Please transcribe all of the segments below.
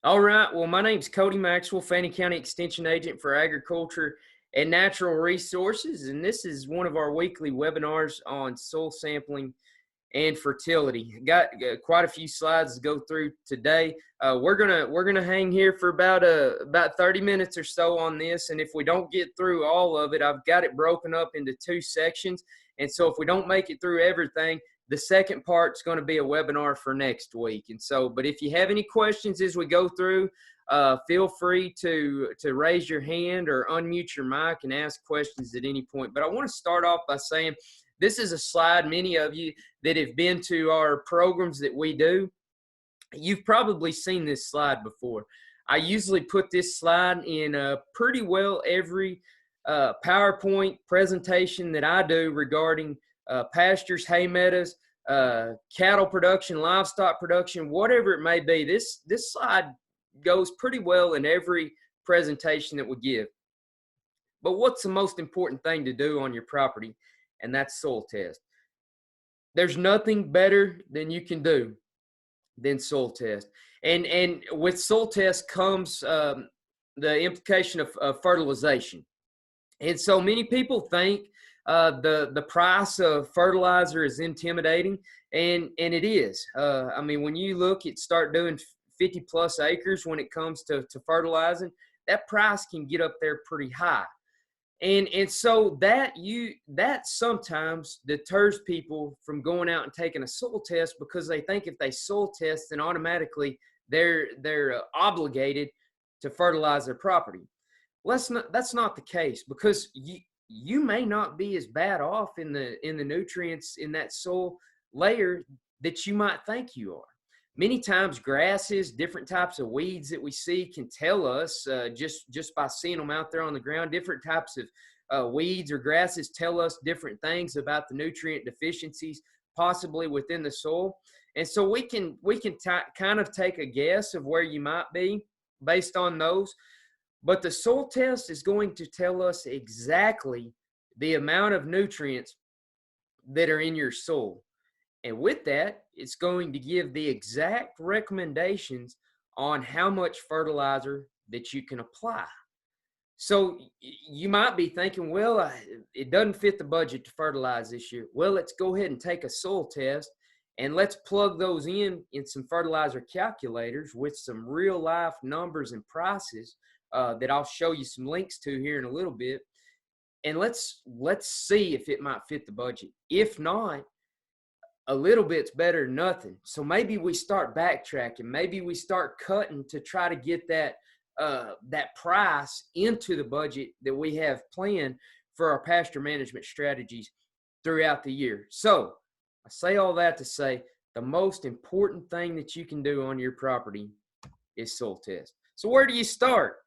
All right. Well, my name's Cody Maxwell, Fannin County Extension Agent for Agriculture and Natural Resources. And this is one of our weekly webinars on soil sampling and fertility. Got quite a few slides to go through today. We're gonna hang here for about 30 minutes or so on this. And if we don't get through all of it, I've got it broken up into two sections. And so if we don't make it through everything, the second part's going to be a webinar for next week. And so, but if you have any questions as we go through, feel free to raise your hand or unmute your mic and ask questions at any point. But I want to start off by saying this is a slide many of you that have been to our programs that we do, you've probably seen this slide before. I usually put this slide in pretty well every PowerPoint presentation that I do regarding pastures, hay meadows, cattle production, livestock production, whatever it may be. This slide goes pretty well in every presentation that we give. But what's the most important thing to do on your property? And that's soil test. There's nothing better than you can do than soil test. And with soil test comes the implication of fertilization. And so many people think the price of fertilizer is intimidating, and it is. I mean, when you look at start doing 50 plus acres when it comes to fertilizing, that price can get up there pretty high. And so that sometimes deters people from going out and taking a soil test, because they think if they soil test, then automatically they're obligated to fertilize their property. Well, that's not the case, because you may not be as bad off in the nutrients in that soil layer that you might think you are. Many times grasses, different types of weeds that we see can tell us just by seeing them out there on the ground. Different types of weeds or grasses tell us different things about the nutrient deficiencies possibly within the soil. And so we can kind of take a guess of where you might be based on those. But the soil test is going to tell us exactly the amount of nutrients that are in your soil. And with that, it's going to give the exact recommendations on how much fertilizer that you can apply. So you might be thinking, well, it doesn't fit the budget to fertilize this year. Well, let's go ahead and take a soil test and let's plug those in some fertilizer calculators with some real life numbers and prices that I'll show you some links to here in a little bit. And let's see if it might fit the budget. If not, a little bit's better than nothing. So maybe we start backtracking. Maybe we start cutting to try to get that price into the budget that we have planned for our pasture management strategies throughout the year. So I say all that to say the most important thing that you can do on your property is soil test. So where do you start?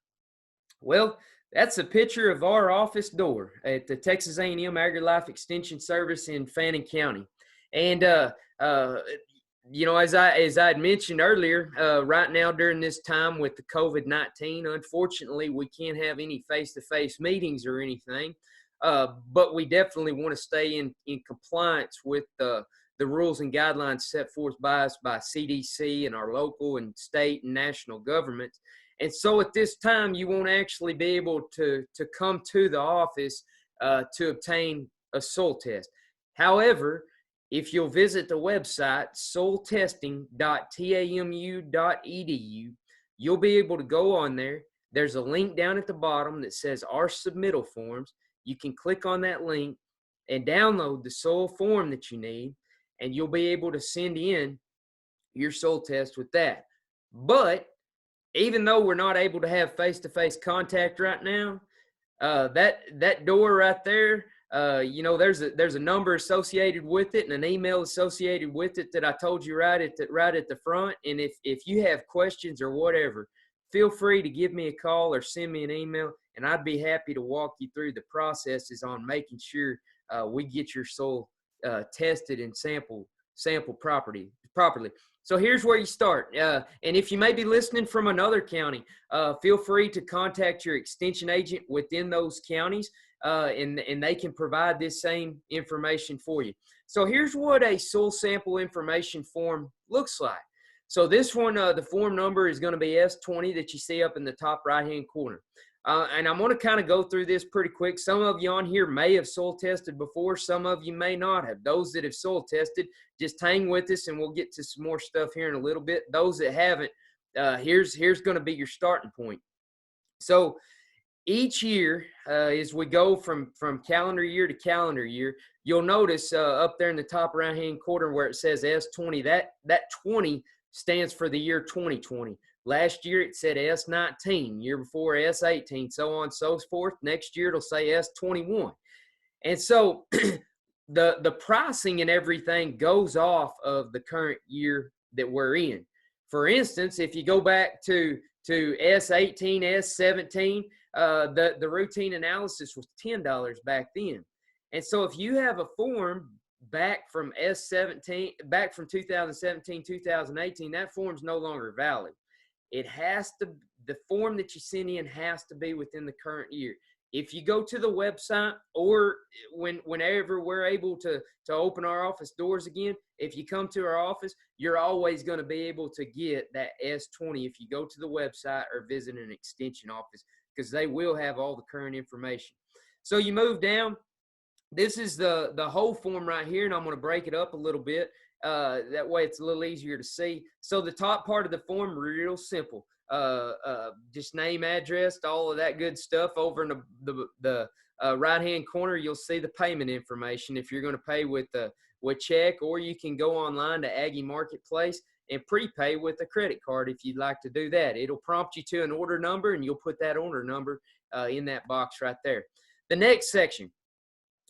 Well, that's a picture of our office door at the Texas A&M AgriLife Extension Service in Fannin County. And, you know, as I had mentioned earlier, right now during this time with the COVID-19, unfortunately, we can't have any face-to-face meetings or anything, but we definitely want to stay in compliance with the rules and guidelines set forth by us by CDC and our local and state and national governments. And so at this time, you won't actually be able to come to the office to obtain a soil test. However, if you'll visit the website, soiltesting.tamu.edu, you'll be able to go on there. There's a link down at the bottom that says our submittal forms. You can click on that link and download the soil form that you need, and you'll be able to send in your soil test with that. But even though we're not able to have face-to-face contact right now, that door right there, you know, there's a number associated with it and an email associated with it that I told you right at the front. And if you have questions or whatever, feel free to give me a call or send me an email, and I'd be happy to walk you through the processes on making sure we get your soil tested and sampled properly. So here's where you start. And if you may be listening from another county, feel free to contact your extension agent within those counties, and they can provide this same information for you. So here's what a soil sample information form looks like. So this one, the form number is going to be S20 that you see up in the top right-hand corner. And I'm going to kind of go through this pretty quick. Some of you on here may have soil tested before. Some of you may not have. Those that have soil tested, just hang with us, and we'll get to some more stuff here in a little bit. Those that haven't, here's going to be your starting point. So each year, as we go from calendar year to calendar year, you'll notice up there in the top right-hand corner where it says S20, that 20 stands for the year 2020. Last year it said S19, year before S18, so on and so forth. Next year it'll say S21. And so the pricing and everything goes off of the current year that we're in. For instance, if you go back to S18, S17, the routine analysis was $10 back then. And so if you have a form back from S17, back from 2017, 2018, that form's no longer valid. It has to, the form that you send in has to be within the current year. If you go to the website, or whenever we're able to open our office doors again, if you come to our office, you're always going to be able to get that S20 if you go to the website or visit an extension office, because they will have all the current information. So you move down. This is the whole form right here, and I'm going to break it up a little bit. That way it's a little easier to see. So the top part of the form, real simple. Just name, address, all of that good stuff. Over in the right-hand corner, you'll see the payment information if you're going to pay with check, or you can go online to Aggie Marketplace and prepay with a credit card if you'd like to do that. It'll prompt you to an order number, and you'll put that order number in that box right there. The next section.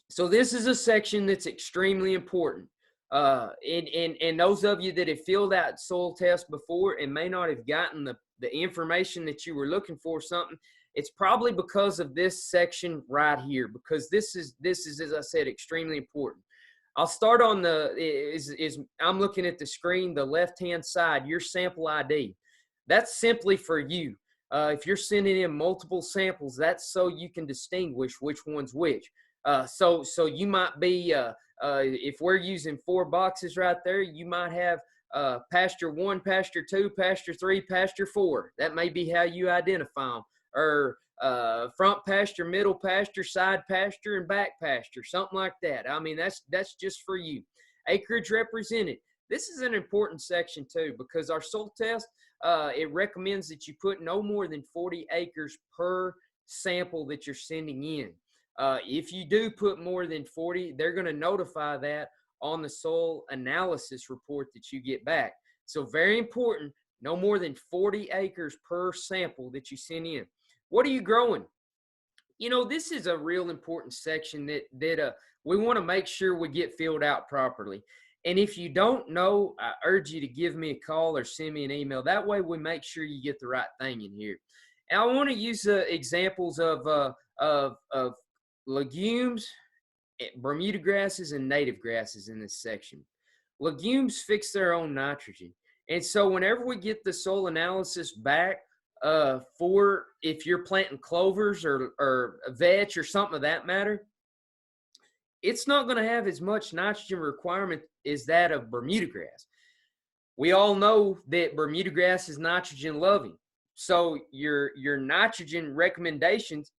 So this is a section that's extremely important. And those of you that have filled out soil tests before and may not have gotten the information that you were looking for something, it's probably because of this section right here, because this is, as I said, extremely important. I'll start on I'm looking at the screen, the left-hand side, your sample ID. That's simply for you. If you're sending in multiple samples, that's so you can distinguish which one's which. So you might be, if we're using 4 boxes right there, you might have pasture 1, pasture 2, pasture 3, pasture 4. That may be how you identify them. Or front pasture, middle pasture, side pasture, and back pasture, something like that. I mean, that's just for you. Acreage represented. This is an important section too, because our soil test, it recommends that you put no more than 40 acres per sample that you're sending in. If you do put more than 40, they're going to notify that on the soil analysis report that you get back. So very important, no more than 40 acres per sample that you send in. What are you growing? You know, this is a real important section that we want to make sure we get filled out properly. And if you don't know, I urge you to give me a call or send me an email. That way we make sure you get the right thing in here. And I want to use examples of legumes, Bermuda grasses, and native grasses in this section. Legumes fix their own nitrogen. And so whenever we get the soil analysis back for if you're planting clovers or vetch or something of that matter, it's not going to have as much nitrogen requirement as that of Bermuda grass. We all know that Bermuda grass is nitrogen loving. So your nitrogen recommendations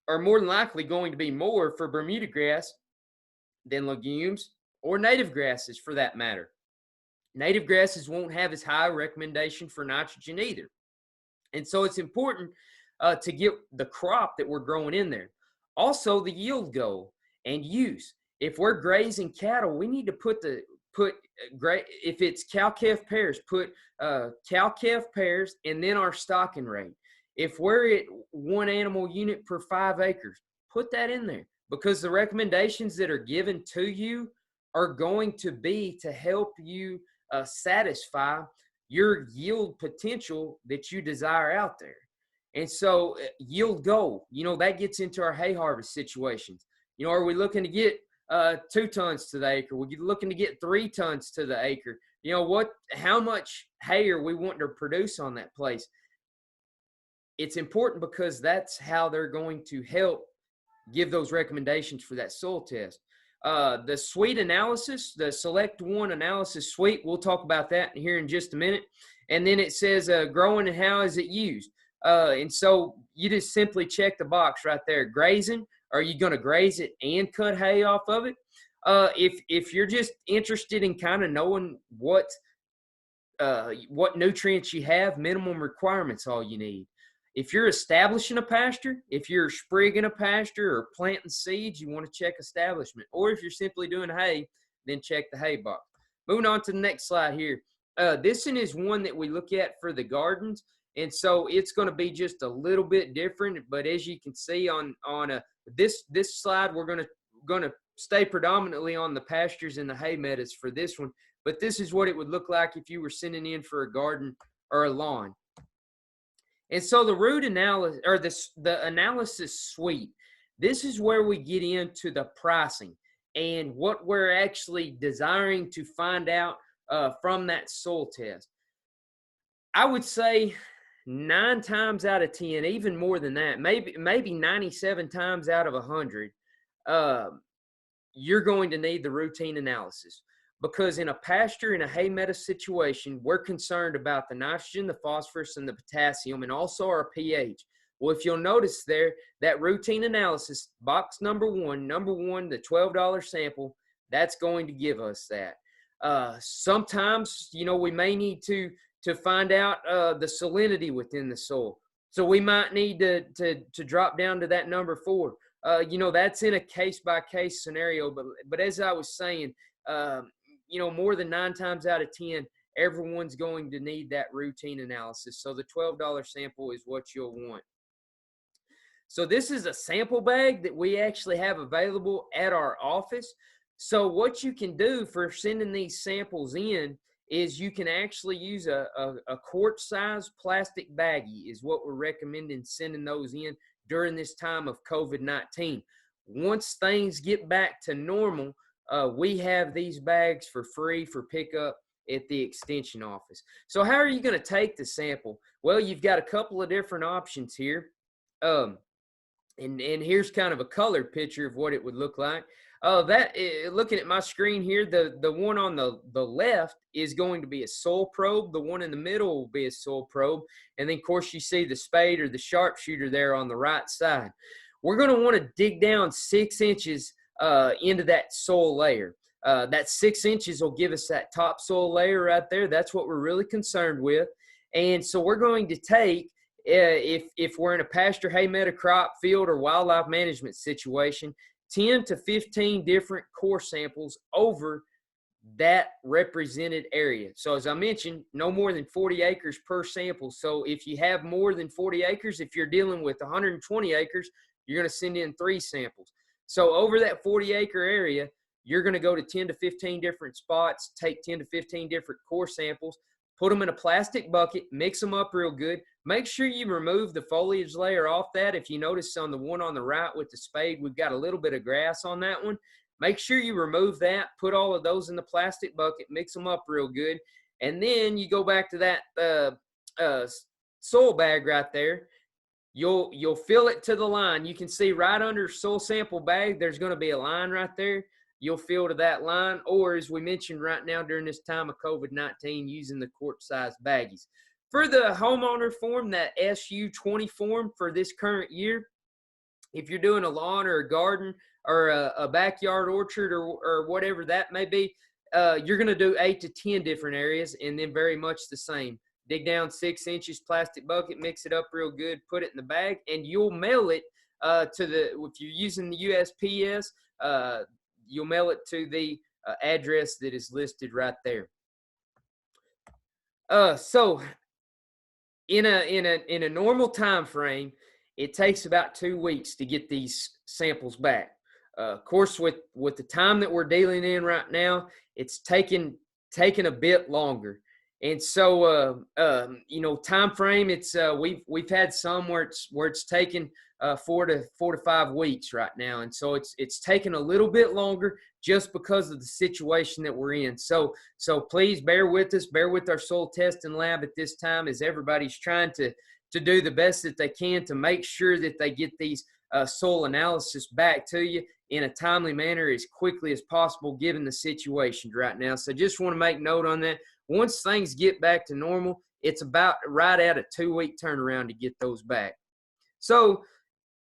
are more than likely going to be more for Bermuda grass than legumes or native grasses for that matter. Native grasses won't have as high a recommendation for nitrogen either. And so it's important to get the crop that we're growing in there. Also, the yield goal and use. If we're grazing cattle, we need to put if it's cow-calf pairs, put cow-calf pairs and then our stocking rate. If we're at 1 animal unit per 5 acres, put that in there, because the recommendations that are given to you are going to be to help you satisfy your yield potential that you desire out there. And so yield goal, you know, that gets into our hay harvest situations. You know, are we looking to get 2 tons to the acre? We're looking to get 3 tons to the acre. You know, how much hay are we wanting to produce on that place? It's important because that's how they're going to help give those recommendations for that soil test. The suite analysis, the select one analysis suite, we'll talk about that here in just a minute. And then it says growing and how is it used. And so you just simply check the box right there. Grazing, are you going to graze it and cut hay off of it? If you're just interested in kind of knowing what nutrients you have, minimum requirements, all you need. If you're establishing a pasture, if you're sprigging a pasture or planting seeds, you want to check establishment. Or if you're simply doing hay, then check the hay box. Moving on to the next slide here. This one is one that we look at for the gardens. And so it's going to be just a little bit different. But as you can see on this slide, we're going to stay predominantly on the pastures and the hay meadows for this one. But this is what it would look like if you were sending in for a garden or a lawn. And so the root analysis, or the analysis suite, this is where we get into the pricing and what we're actually desiring to find out from that soil test. I would say 9 times out of 10, even more than that, maybe 97 times out of 100, you're going to need the routine analysis. Because in a pasture, in a hay meadow situation, we're concerned about the nitrogen, the phosphorus, and the potassium, and also our pH. Well, if you'll notice there, that routine analysis, box number one, the $12 sample, that's going to give us that. Sometimes, we may need to find out the salinity within the soil. So we might need to drop down to that number 4. That's in a case-by-case scenario. But as I was saying, more than 9 times out of 10, everyone's going to need that routine analysis. So the $12 sample is what you'll want. So this is a sample bag that we actually have available at our office. So what you can do for sending these samples in is you can actually use a quart-size plastic baggie is what we're recommending sending those in during this time of COVID-19. Once things get back to normal, we have these bags for free for pickup at the extension office. So how are you going to take the sample? Well, you've got a couple of different options here. And here's kind of a colored picture of what it would look like. Looking at my screen here, the one on the left is going to be a soil probe. The one in the middle will be a soil probe. And then, of course, you see the spade or the sharpshooter there on the right side. We're going to want to dig down 6 inches into that soil layer. That 6 inches will give us that topsoil layer right there. That's what we're really concerned with. And so we're going to take, if we're in a pasture, hay meadow, crop, field, or wildlife management situation, 10 to 15 different core samples over that represented area. So as I mentioned, no more than 40 acres per sample. So if you have more than 40 acres, if you're dealing with 120 acres, you're going to send in 3 samples. So over that 40-acre area, you're going to go to 10 to 15 different spots, take 10 to 15 different core samples, put them in a plastic bucket, mix them up real good. Make sure you remove the foliage layer off that. If you notice on the one on the right with the spade, we've got a little bit of grass on that one. Make sure you remove that, put all of those in the plastic bucket, mix them up real good. And then you go back to that soil bag right there. You'll fill it to the line. You can see right under soil sample bag, there's going to be a line right there. You'll fill to that line, or as we mentioned right now during this time of COVID-19, using the quart-sized baggies. For the homeowner form, that SU20 form for this current year, if you're doing a lawn or a garden or a backyard orchard or whatever that may be, you're going to do 8 to 10 different areas, and then very much the same. Dig down 6 inches, plastic bucket, mix it up real good, put it in the bag, and you'll mail it if you're using the USPS, you'll mail it to the address that is listed right there. So in a normal time frame, it takes about 2 weeks to get these samples back. Of course, with the time that we're dealing in right now, it's taking a bit longer. And so, time frame, it's we've had some where it's taken 4 to 5 weeks right now, and so it's taken a little bit longer just because of the situation that we're in. So please bear with us, bear with our soil testing lab at this time, as everybody's trying to do the best that they can to make sure that they get these soil analysis back to you in a timely manner as quickly as possible given the situation right now. So just want to make note on that. Once things get back to normal, it's about right at a 2-week turnaround to get those back. So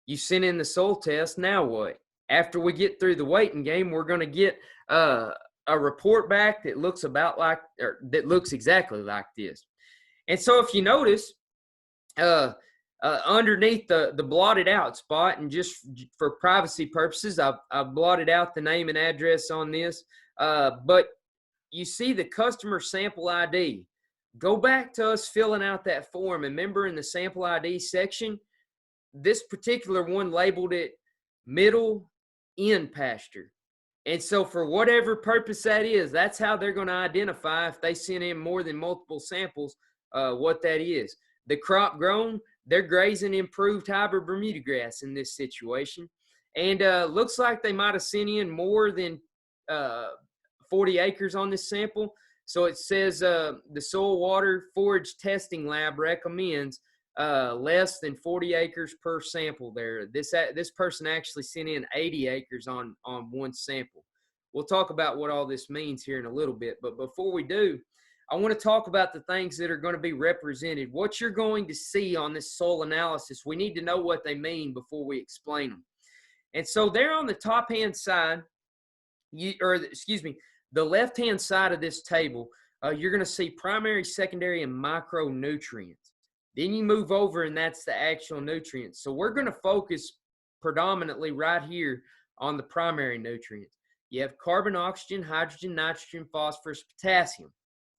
you send in the soil test. Now what? After we get through the waiting game, we're going to get a report back that looks that looks exactly like this. And so if you notice, underneath the blotted out spot, and just for privacy purposes, I've blotted out the name and address on this, but you see the customer sample ID. Go back to us filling out that form, and remember in the sample ID section, this particular one labeled it middle end pasture. And so for whatever purpose that is, that's how they're going to identify if they send in more than multiple samples, what that is. The crop grown, they're grazing improved hybrid Bermuda grass in this situation. And looks like they might have sent in more than 40 acres on this sample. So it says the Soil Water Forage Testing Lab recommends less than 40 acres per sample there. This person actually sent in 80 acres on one sample. We'll talk about what all this means here in a little bit. But before we do, I want to talk about the things that are going to be represented. What you're going to see on this soil analysis, we need to know what they mean before we explain them. And so there on the top-hand side, the left-hand side of this table, you're going to see primary, secondary, and micronutrients. Then you move over, and that's the actual nutrients. So we're going to focus predominantly right here on the primary nutrients. You have carbon, oxygen, hydrogen, nitrogen, phosphorus, potassium.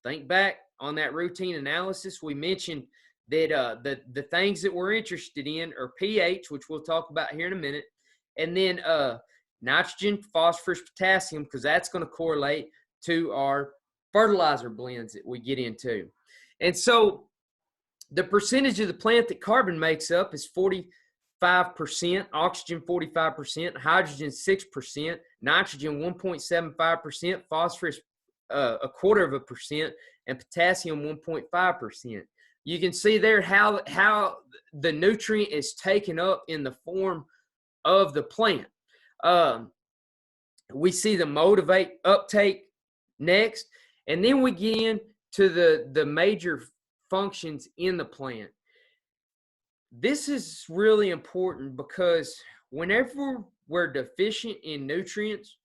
Think back on that routine analysis. We mentioned that the things that we're interested in are pH, which we'll talk about here in a minute, and then nitrogen, phosphorus, potassium, because that's going to correlate to our fertilizer blends that we get into. And so the percentage of the plant that carbon makes up is 45%, oxygen 45%, hydrogen 6%, nitrogen 1.75%, phosphorus 0.25%, and potassium 1.5%. You can see there how the nutrient is taken up in the form of the plant. We see the mode of uptake next, and then we get into the major functions in the plant. This is really important because whenever we're deficient in nutrients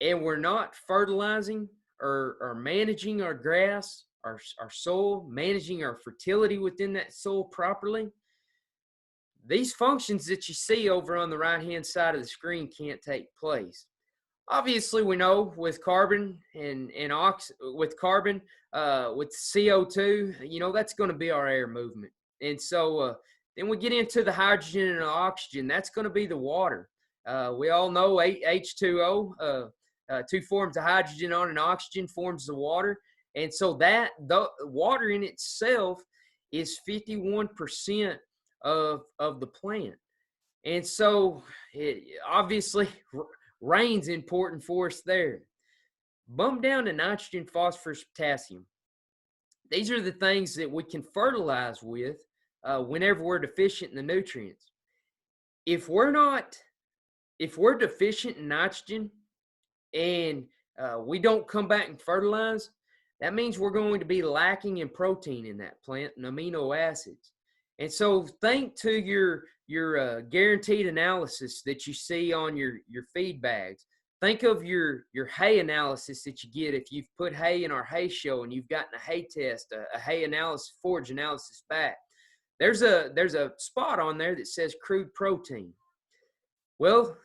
and we're not fertilizing or managing our grass, our soil, managing our fertility within that soil properly, these functions that you see over on the right-hand side of the screen can't take place. Obviously, we know with carbon with CO2, that's going to be our air movement. And so then we get into the hydrogen and the oxygen. That's going to be the water. We all know H2O, two forms of hydrogen on an oxygen forms the water. And so the water in itself is 51% of the plant. And so obviously rain's important for us there. Bump down to nitrogen, phosphorus, potassium. These are the things that we can fertilize with whenever we're deficient in the nutrients. If we're deficient in nitrogen and we don't come back and fertilize, that means we're going to be lacking in protein in that plant and amino acids. And so think to your guaranteed analysis that you see on your feed bags. Think of your hay analysis that you get if you've put hay in our hay show and you've gotten a hay test, a hay analysis, forage analysis back. There's a spot on there that says crude protein. Well,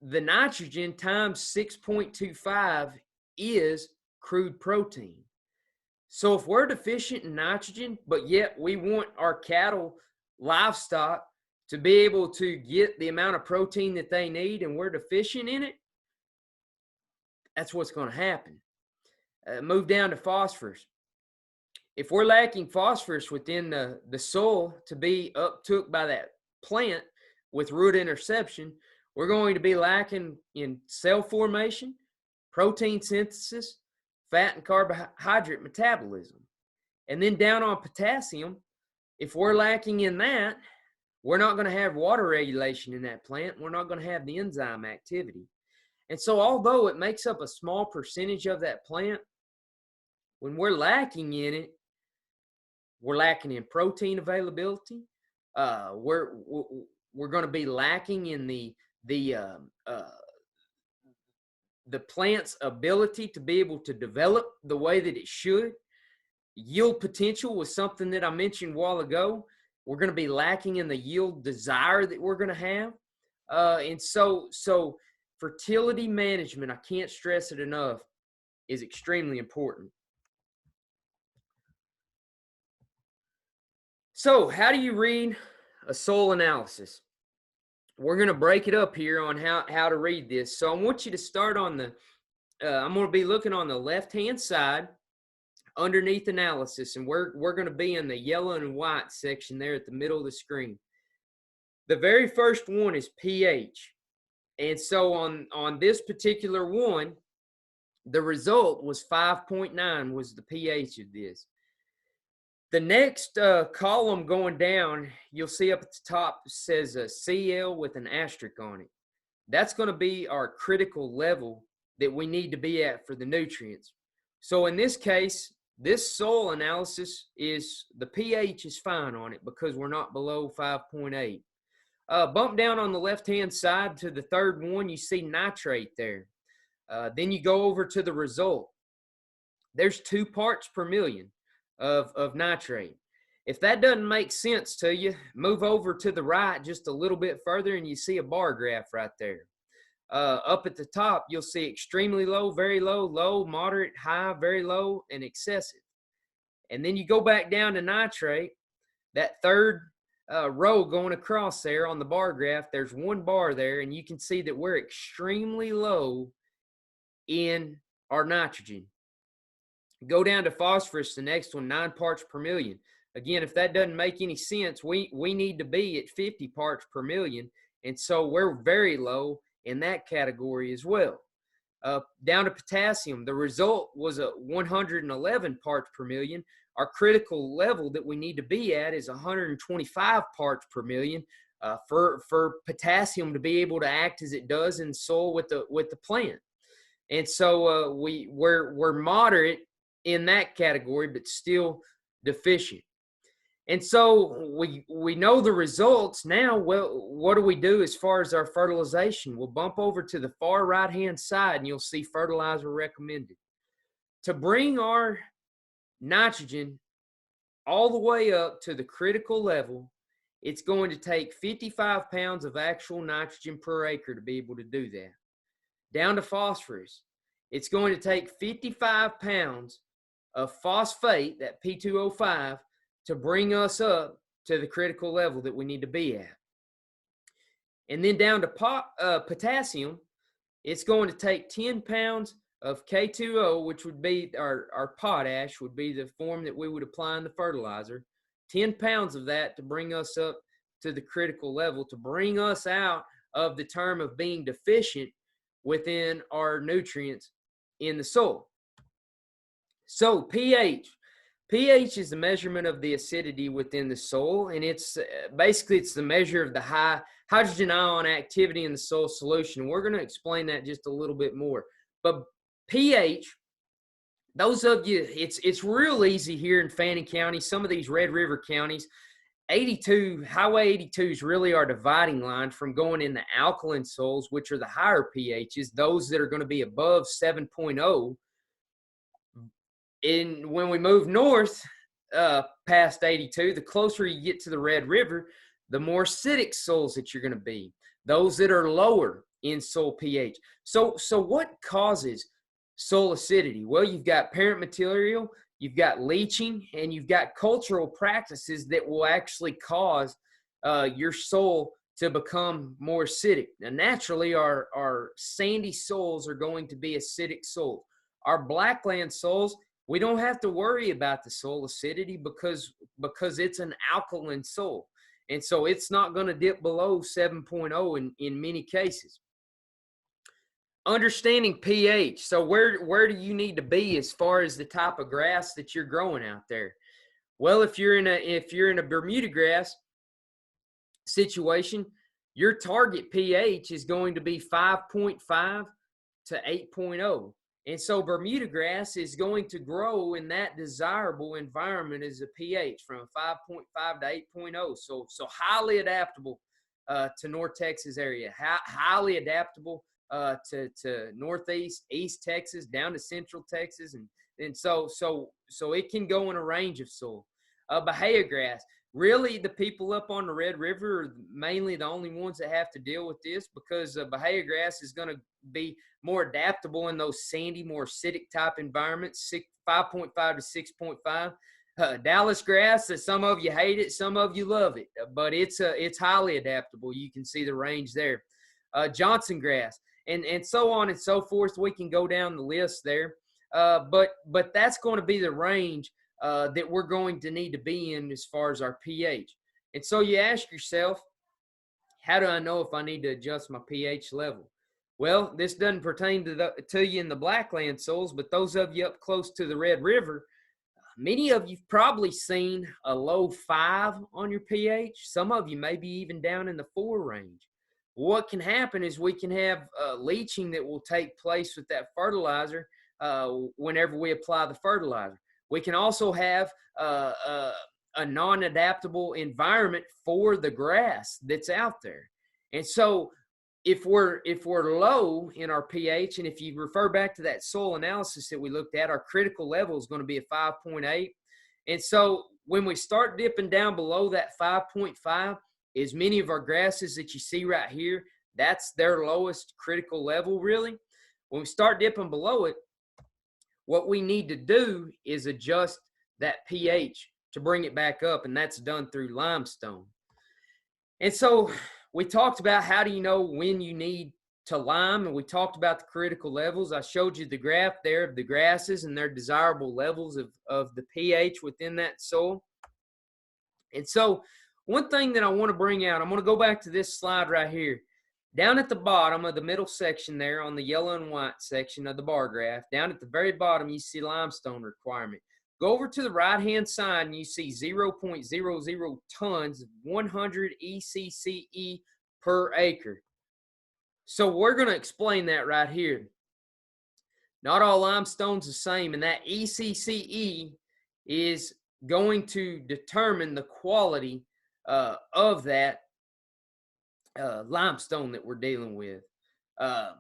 the nitrogen times 6.25 is crude protein. So if we're deficient in nitrogen, but yet we want our cattle, livestock, to be able to get the amount of protein that they need and we're deficient in it, that's what's going to happen. Move down to phosphorus. If we're lacking phosphorus within the soil to be uptook by that plant with root interception, we're going to be lacking in cell formation, protein synthesis, fat and carbohydrate metabolism. And then down on potassium, if we're lacking in that, we're not going to have water regulation in that plant. We're not going to have the enzyme activity. And so although it makes up a small percentage of that plant, when we're lacking in it, we're lacking in protein availability. We're going to be lacking in the plant's ability to be able to develop the way that it should. Yield potential was something that I mentioned a while ago. We're going to be lacking in the yield desire that we're going to have. And so fertility management, I can't stress it enough, is extremely important. So how do you read a soil analysis? We're going to break it up here on how to read this. So I want you to start on the, I'm going to be looking on the left-hand side underneath analysis, and we're going to be in the yellow and white section there at the middle of the screen. The very first one is pH. And so on this particular one, the result was 5.9 was the pH of this. The next column going down, you'll see up at the top says a CL with an asterisk on it. That's going to be our critical level that we need to be at for the nutrients. So in this case, this soil analysis is the pH is fine on it because we're not below 5.8. Bump down on the left-hand side to the third one, you see nitrate there. Then you go over to the result. There's 2 parts per million of nitrate. If that doesn't make sense to you, move over to the right just a little bit further and you see a bar graph right there. Up at the top, you'll see extremely low, very low, low, moderate, high, very low, and excessive. And then you go back down to nitrate, that third row going across there on the bar graph, there's 1 bar there, and you can see that we're extremely low in our nitrogen. Go down to phosphorus, the next one, 9 parts per million. Again, if that doesn't make any sense, we need to be at 50 parts per million, and so we're very low in that category as well. Down to potassium, the result was a 111 parts per million. Our critical level that we need to be at is 125 parts per million for potassium to be able to act as it does in soil with the plant. And so we're moderate in that category, but still deficient. And so we know the results now. Well, what do we do as far as our fertilization? We'll bump over to the far right-hand side, and you'll see fertilizer recommended. To bring our nitrogen all the way up to the critical level, it's going to take 55 pounds of actual nitrogen per acre to be able to do that. Down to phosphorus, it's going to take 55 pounds of phosphate, that P2O5, to bring us up to the critical level that we need to be at. And then down to potassium, it's going to take 10 pounds of K2O, which would be our potash, would be the form that we would apply in the fertilizer. 10 pounds of that to bring us up to the critical level, to bring us out of the term of being deficient within our nutrients in the soil. So pH. pH is the measurement of the acidity within the soil, and it's basically the measure of the high hydrogen ion activity in the soil solution. We're going to explain that just a little bit more. But pH, those of you, it's real easy here in Fannin County, some of these Red River counties. Highway 82 is really our dividing line from going in the alkaline soils, which are the higher pHs, those that are going to be above 7.0. When we move north past 82, the closer you get to the Red River, the more acidic soils that you're going to be, those that are lower in soil pH. So what causes soil acidity? Well, you've got parent material, you've got leaching, and you've got cultural practices that will actually cause your soil to become more acidic. Now, naturally, our sandy soils are going to be acidic soils. Our blackland soils, we don't have to worry about the soil acidity because it's an alkaline soil. And so it's not going to dip below 7.0 in many cases. Understanding pH. So where do you need to be as far as the type of grass that you're growing out there? Well, if you're in a Bermuda grass, situation, your target pH is going to be 5.5 to 8.0. And so Bermuda grass is going to grow in that desirable environment as a pH from 5.5 to 8.0. So highly adaptable to North Texas area, highly adaptable to Northeast, East Texas, down to Central Texas. And so it can go in a range of soil. Bahia grass, really the people up on the Red River are mainly the only ones that have to deal with this, because Bahia grass is going to be more adaptable in those sandy, more acidic type environments, 5.5 to 6.5. Dallas grass, some of you hate it, some of you love it, but it's highly adaptable. You can see the range there. Johnson grass, and so on and so forth. We can go down the list there, but that's going to be the range that we're going to need to be in as far as our pH. And so you ask yourself, how do I know if I need to adjust my pH level? Well, this doesn't pertain to you in the Blackland soils, but those of you up close to the Red River, many of you've probably seen a low 5 on your pH. Some of you may be even down in the 4 range. What can happen is we can have leaching that will take place with that fertilizer whenever we apply the fertilizer. We can also have a non-adaptable environment for the grass that's out there. And so if we're low in our pH, and if you refer back to that soil analysis that we looked at, our critical level is going to be a 5.8. And so when we start dipping down below that 5.5, as many of our grasses that you see right here, that's their lowest critical level really. When we start dipping below it, what we need to do is adjust that pH to bring it back up, and that's done through limestone. And so we talked about how do you know when you need to lime, and we talked about the critical levels. I showed you the graph there of the grasses and their desirable levels of the pH within that soil. And so one thing that I want to bring out, I'm going to go back to this slide right here. Down at the bottom of the middle section there on the yellow and white section of the bar graph, down at the very bottom, you see limestone requirement. Go over to the right-hand side and you see 0.00 tons of 100 ECCE per acre. So we're going to explain that right here. Not all limestone's the same, and that ECCE is going to determine the quality of that limestone that we're dealing with. The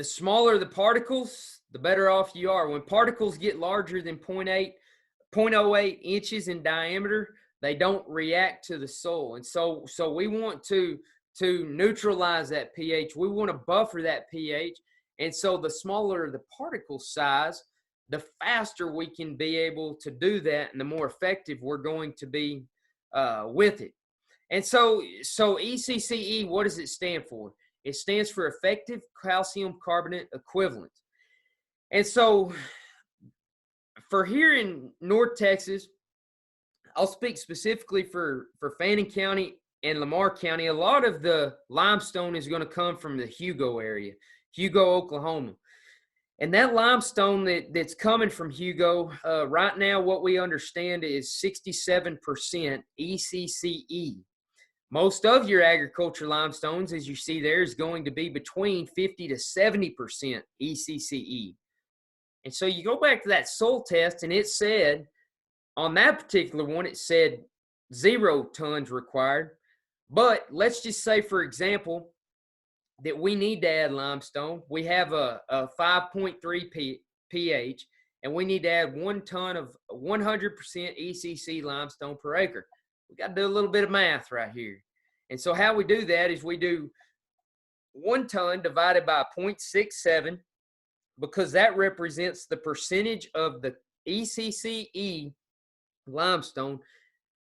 smaller the particles, the better off you are. When particles get larger than 0.08 inches in diameter, they don't react to the soil. And so we want to neutralize that pH. We want to buffer that pH. And so the smaller the particle size, the faster we can be able to do that, and the more effective we're going to be with it. And so ECCE, what does it stand for? It stands for effective calcium carbonate equivalent. And so for here in North Texas, I'll speak specifically for Fannin County and Lamar County. A lot of the limestone is going to come from the Hugo area, Hugo, Oklahoma. And that limestone that's coming from Hugo, right now what we understand is 67% ECCE. Most of your agriculture limestones, as you see there, is going to be between 50 to 70% ECCE. And so you go back to that soil test, and it said, on that particular one, it said 0 tons required. But let's just say, for example, that we need to add limestone. We have a 5.3 pH, and we need to add 1 ton of 100% ECC limestone per acre. We got to do a little bit of math right here. And so how we do that is we do 1 ton divided by 0.67, because that represents the percentage of the ECCE limestone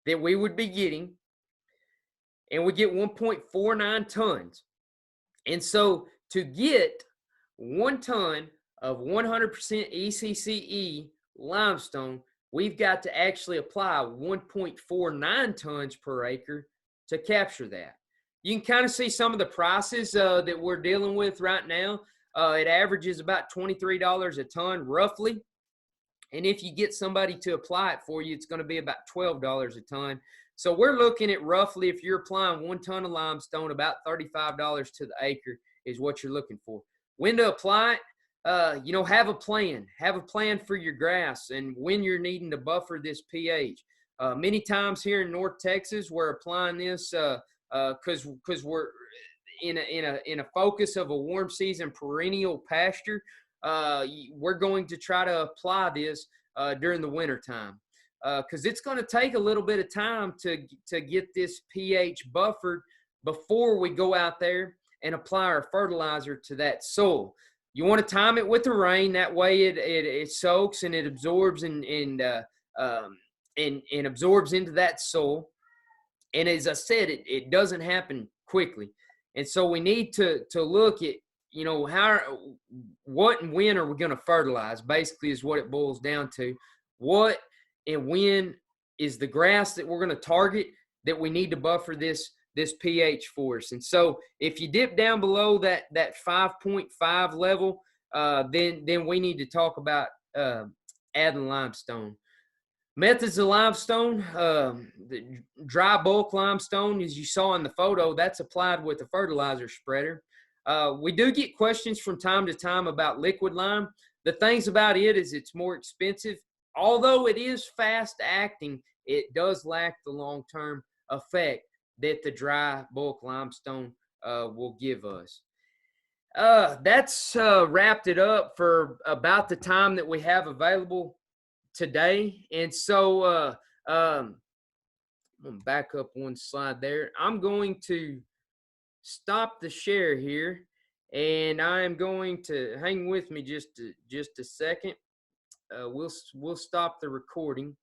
that we would be getting, and we get 1.49 tons. And so to get 1 ton of 100% ECCE limestone, we've got to actually apply 1.49 tons per acre to capture that. You can kind of see some of the prices that we're dealing with right now. It averages about $23 a ton roughly. And if you get somebody to apply it for you, it's going to be about $12 a ton. So we're looking at roughly, if you're applying 1 ton of limestone, about $35 to the acre is what you're looking for. When to apply it, have a plan. Have a plan for your grass and when you're needing to buffer this pH. Many times here in North Texas, we're applying this because we're in a focus of a warm season perennial pasture. We're going to try to apply this during the winter time because it's going to take a little bit of time to get this pH buffered before we go out there and apply our fertilizer to that soil. You want to time it with the rain. That way it soaks and it absorbs and absorbs into that soil. And as I said, it doesn't happen quickly. And so we need to look at, what and when are we going to fertilize, basically is what it boils down to. What and when is the grass that we're going to target that we need to buffer this pH for us. And so if you dip down below that 5.5 level, then we need to talk about adding limestone. Methods of limestone, the dry bulk limestone, as you saw in the photo, that's applied with a fertilizer spreader. We do get questions from time to time about liquid lime. The things about it is it's more expensive. Although it is fast acting, it does lack the long-term effect that the dry bulk limestone will give us. That's wrapped it up for about the time that we have available today. And so I'm going to back up one slide there. I'm going to stop the share here, and I am going to hang with me just a second. We'll stop the recording.